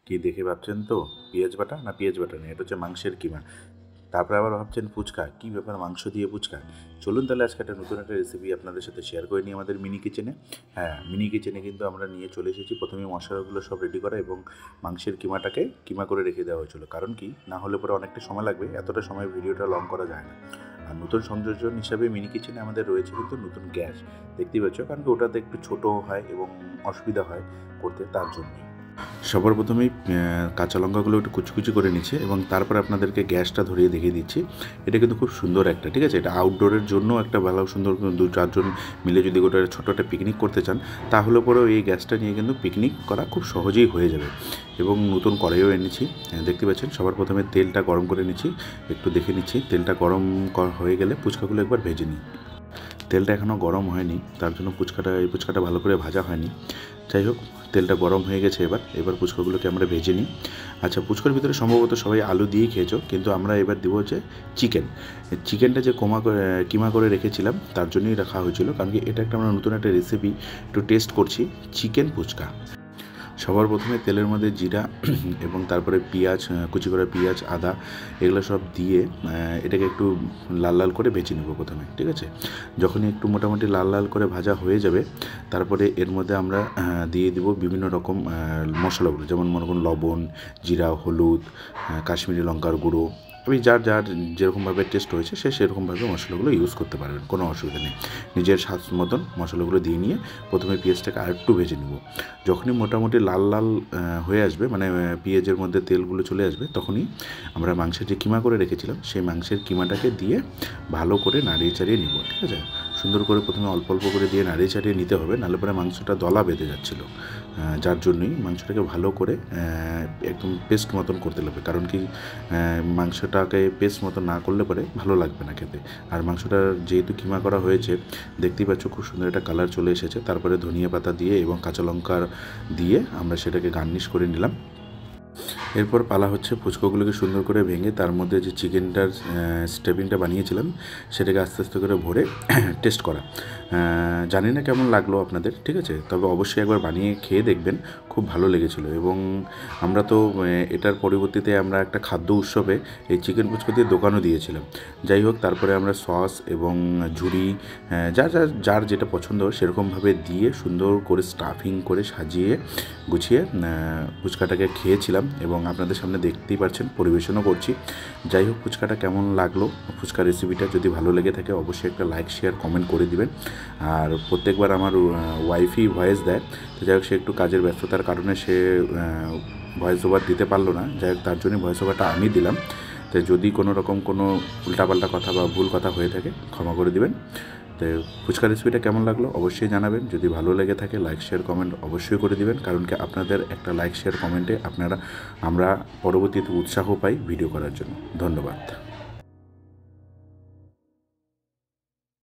কি দেখে ভাবছেন তো পেঁয়াজ বাটা না পেঁয়াজ বাটা না, এটা হচ্ছে মাংসের কিমা। তারপরে আবার ভাবছেন ফুচকা, কী ব্যাপার মাংস দিয়ে ফুচকা? চলুন তাহলে আজকে একটা নতুন একটা রেসিপি আপনাদের সাথে শেয়ার করে নিই আমাদের মিনি কিচেনে। হ্যাঁ, মিনি কিচেনে কিন্তু আমরা নিয়ে চলে এসেছি প্রথমে মশলাগুলো সব রেডি করা এবং মাংসের কিমাটাকে কিমা করে রেখে দেওয়া হয়েছিল। কারণ কি, না হলে পরে অনেকটা সময় লাগবে, এতটা সময় ভিডিওটা লং করা যায় না। আর নতুন সংযোজন হিসাবে মিনি কিচেনে আমাদের রয়েছে কিন্তু নতুন গ্যাস, দেখতেই পাচ্ছ, কারণ কি ওটাতে একটু ছোটো হয় এবং অসুবিধা হয় করতে, তার জন্যই। সবার প্রথমেই কাঁচা লঙ্কাগুলো একটু কুচি করে নিচ্ছে এবং তারপরে আপনাদেরকে গ্যাসটা ধরিয়ে দেখিয়ে দিচ্ছি। এটা কিন্তু খুব সুন্দর একটা, ঠিক আছে, এটা আউটডোরের জন্য একটা ভালো সুন্দর 2-4 জন মিলে যদি গোটা ছোটো একটা পিকনিক করতে চান, তাহলে পরেও এই গ্যাসটা নিয়ে কিন্তু পিকনিক করা খুব সহজেই হয়ে যাবে। এবং নতুন কড়াইও এনেছি, দেখতে পাচ্ছেন। সবার প্রথমে তেলটা গরম করে নিচ্ছি, একটু দেখে নিচ্ছি। তেলটা গরম হয়ে গেলে ফুচকাগুলো একবার ভেজে নিই। তেলটা এখনও গরম হয়নি, তার জন্য এই ফুচকাটা ভালো করে ভাজা হয়নি। যাই হোক, তেলটা গরম হয়ে গেছে। এবার ফুচকাগুলোকে আমরা ভেজে নিই। আচ্ছা, ফুচকার ভিতরে সম্ভবত সবাই আলু দিয়েই খেয়েছো, কিন্তু আমরা এবার দেবো হচ্ছে চিকেনটা যে কিমা করে রেখেছিলাম, তার জন্যই রাখা হয়েছিল। কারণ কি, এটা একটা আমরা নতুন একটা রেসিপি একটু টেস্ট করছি, চিকেন ফুচকা। সবার প্রথমে তেলের মধ্যে জিরা এবং তারপরে পেঁয়াজ, কুচি করা পেঁয়াজ, আদা, এগুলো সব দিয়ে এটাকে একটু লাল লাল করে ভেজে নেব প্রথমে, ঠিক আছে। যখনই একটু মোটামুটি লাল লাল করে ভাজা হয়ে যাবে, তারপরে এর মধ্যে আমরা দিয়ে দেব বিভিন্ন রকম মশলাগুলো, যেমন মনে করুন লবণ, জিরা, হলুদ, কাশ্মীরি লঙ্কার গুঁড়ো। যার যেরকমভাবে টেস্ট হয়েছে সে সেরকমভাবে মশলাগুলো ইউজ করতে পারবেন, কোনো অসুবিধা নেই। নিজের স্বাদ মতন মশলাগুলো দিয়ে নিয়ে প্রথমে পেঁয়াজটাকে আরেকটু ভেজে নেব। যখনই মোটামুটি লাল লাল হয়ে আসবে, মানে পেঁয়াজের মধ্যে তেলগুলো চলে আসবে, তখনই আমরা মাংসের যে কিমা করে রেখেছিলাম সেই মাংসের কিমাটাকে দিয়ে ভালো করে নাড়িয়ে চাড়িয়ে নিব, ঠিক আছে। সুন্দর করে প্রথমে অল্প অল্প করে দিয়ে নাড়িয়ে চাড়িয়ে নিতে হবে, নাহলে পরে মাংসটা দলা বেঁধে যাচ্ছিলো। যার জন্যই মাংসটাকে ভালো করে একদম পেস্ট মতন করতে হবে। কারণ কি, মাংসটাকে পেস্ট মতন না করলে পরে ভালো লাগবে না খেতে। আর মাংসটা যেহেতু কিমা করা হয়েছে, দেখতেই পাচ্ছ খুব সুন্দর একটা কালার চলে এসেছে। তারপরে ধনিয়া পাতা দিয়ে এবং কাঁচা লঙ্কা দিয়ে আমরা সেটাকে গার্নিশ করে নিলাম। এরপর পালা হচ্ছে ফুচকাগুলোকে সুন্দর করে ভেঙে তার মধ্যে যে চিকেনটার স্টাফিংটা বানিয়েছিলাম সেটাকে আস্তে আস্তে করে ভরে টেস্ট করা। জানি না কেমন লাগলো আপনাদের, ঠিক আছে, তবে অবশ্যই একবার বানিয়ে খেয়ে দেখবেন, খুব ভালো লেগেছিলো। এবং আমরা তো এটার পরবর্তীতে আমরা একটা খাদ্য উৎসবে এই চিকেন ফুচকা দিয়ে দোকানও দিয়েছিলাম। যাই হোক, তারপরে আমরা সস এবং ঝুড়ি, যার যেটা পছন্দ সেরকমভাবে দিয়ে সুন্দর করে স্টাফিং করে সাজিয়ে গুছিয়ে ফুচকাটাকে খেয়েছিলাম এবং আপনাদের সামনে দেখতেই পাচ্ছেন পরিবেশনও করছি। যাই হোক, ফুচকাটা কেমন লাগলো, ফুচকা রেসিপিটা যদি ভালো লেগে থাকে অবশ্যই একটা লাইক, শেয়ার, কমেন্ট করে দিবেন। আর প্রত্যেকবার আমার ওয়াইফই ভয়েস দেয়, তো যাই হোক, সে একটু কাজের ব্যস্ততার কারণে সে ভয়েস ওভার দিতে পারলো না। যাই হোক, তার জন্যই ভয়েস ওভারটা আমি দিলাম। তো যদি কোনো রকম কোনো উল্টাপাল্টা কথা বা ভুল কথা হয়ে থাকে ক্ষমা করে দিবেন। তো ফুচকা রেসিপিটা কেমন লাগলো অবশ্যই জানাবেন। যদি ভালো লেগে থাকে লাইক, শেয়ার, কমেন্ট অবশ্যই করে দিবেন, কারণ কি আপনাদের একটা লাইক, শেয়ার, কমেন্টে আমরা পরবর্তীতে উৎসাহ পাই ভিডিও করার জন্য। ধন্যবাদ।